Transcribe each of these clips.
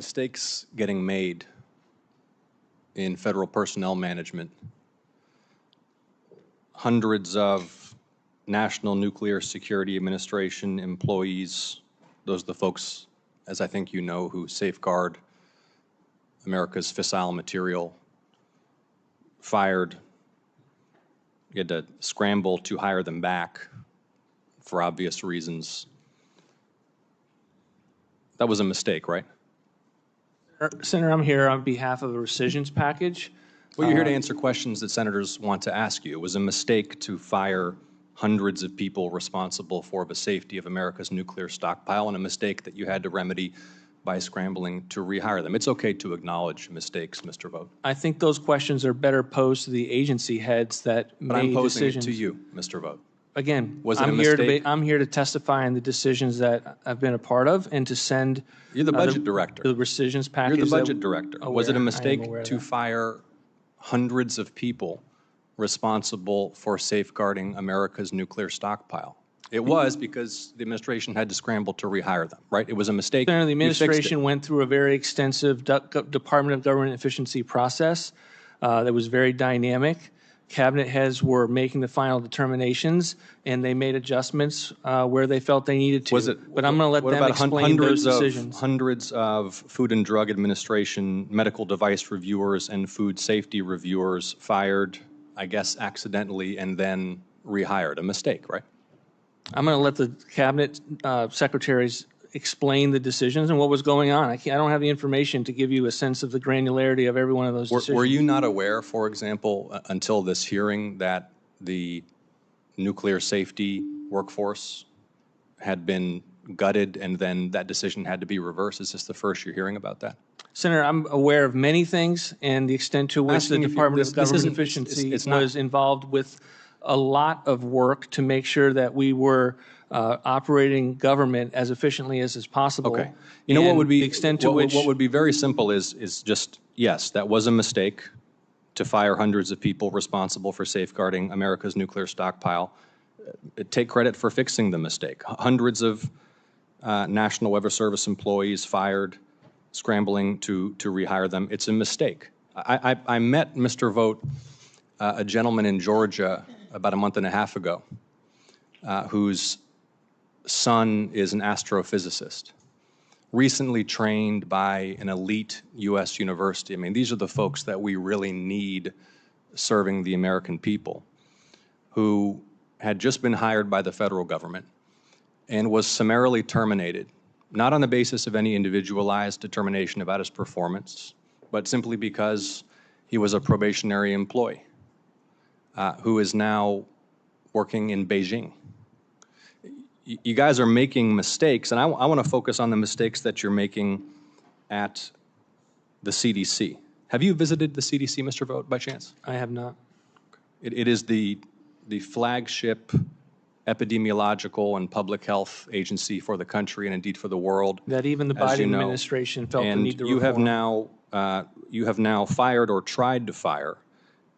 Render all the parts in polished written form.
mistakes getting made in federal personnel management. Hundreds of National Nuclear Security Administration employees, those are the folks, as I think you know, who safeguard America's fissile material, fired. You had to scramble to hire them back for obvious reasons. That was a mistake, right? Senator, I'm here on behalf of a rescissions package. Well, you're here to answer questions that senators want to ask you. It was a mistake to fire hundreds of people responsible for the safety of America's nuclear stockpile, and a mistake that you had to remedy by scrambling to rehire them. It's okay to acknowledge mistakes, Mr. Vought. I think those questions are better posed to the agency heads that But made I'm posing decisions. it to you, Mr. Vought. Again, Was it a I'm here to testify on the decisions that I've been a part of and to send. You're the budget director. The rescissions package. You're the budget director. Was it a mistake to that. fire hundreds of people responsible for safeguarding America's nuclear stockpile? It was, because the administration had to scramble to rehire them, right? It was a mistake. Senator, the administration went through a very extensive Department of Government Efficiency process that was very dynamic. Cabinet heads were making the final determinations, and they made adjustments where they felt they needed to. But I'm going to let them explain those decisions. Hundreds of Food and Drug Administration medical device reviewers and food safety reviewers fired, I guess, accidentally, and then rehired. A mistake, right? I'm going to let the cabinet secretaries explain the decisions and what was going on. I don't have the information to give you a sense of the granularity of every one of those decisions. Were you not aware, for example, until this hearing, that the nuclear safety workforce had been gutted and then that decision had to be reversed? Is this the first you're hearing about that? Senator, I'm aware of many things and the extent to which the Department of Government Efficiency was involved with a lot of work to make sure that we were operating government as efficiently as is possible. Okay. You know what would be the extent to which what would be very simple is just, yes, that was a mistake to fire hundreds of people responsible for safeguarding America's nuclear stockpile. Take credit for fixing the mistake. Hundreds of National Weather Service employees fired, scrambling to rehire them. It's a mistake. I met, Mr. Vought, a gentleman in Georgia about a month and a half ago whose son is an astrophysicist, recently trained by an elite U.S. university. I mean, these are the folks that we really need serving the American people, who had just been hired by the federal government and was summarily terminated, not on the basis of any individualized determination about his performance, but simply because he was a probationary employee who is now working in Beijing. You guys are making mistakes, and I want to focus on the mistakes that you're making at the CDC. Have you visited the CDC, Mr. Vought, by chance? I have not. It is the flagship epidemiological and public health agency for the country and indeed for the world. That even the Biden administration felt the need to reform. You have now fired or tried to fire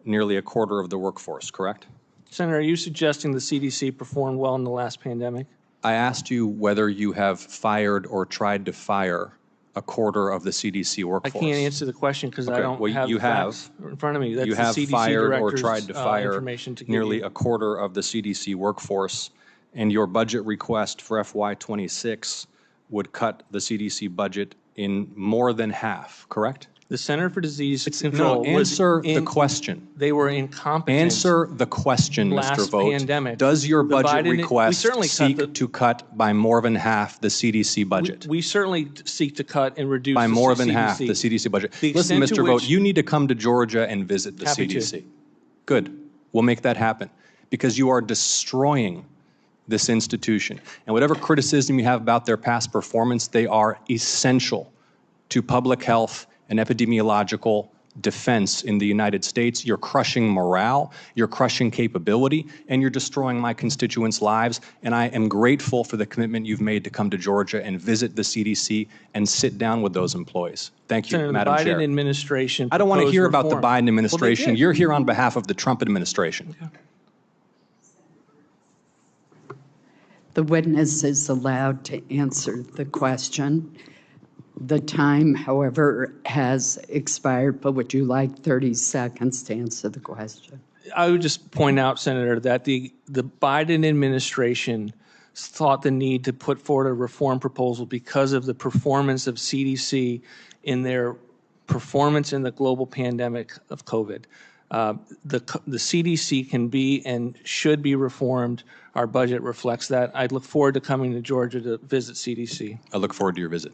nearly a quarter of the workforce, correct? Senator, are you suggesting the CDC performed well in the last pandemic? I asked you whether you have fired or tried to fire a quarter of the CDC workforce. I can't answer the question because I don't have the facts in front of me. That's you have the CDC fired or tried to fire nearly a quarter of the CDC workforce, and your budget request for FY26 would cut the CDC budget in more than half, correct? The Center for Disease Control answer the question. They were incompetent. Answer the question, Mr. Vought. Pandemic. Does your budget request seek to cut by more than half the CDC budget? We certainly seek to cut and reduce by more than half the CDC budget. Listen, Mr. Vought, you need to come to Georgia and visit the CDC. Good. We'll make that happen, because you are destroying this institution. And whatever criticism you have about their past performance, they are essential to public health and epidemiological defense in the United States. You're crushing morale, you're crushing capability, and you're destroying my constituents' lives. And I am grateful for the commitment you've made to come to Georgia and visit the CDC and sit down with those employees. Thank you, Senator, Madam Chair. The Biden administration I don't want to hear about the Biden administration. Well, you're here on behalf of the Trump administration. Okay. The witness is allowed to answer the question. The time, however, has expired, but would you like 30 seconds to answer the question? I would just point out, Senator, that the Biden administration thought the need to put forward a reform proposal because of the performance of CDC in their performance in the global pandemic of COVID. The CDC can be and should be reformed. Our budget reflects that. I look forward to coming to Georgia to visit CDC. I look forward to your visit.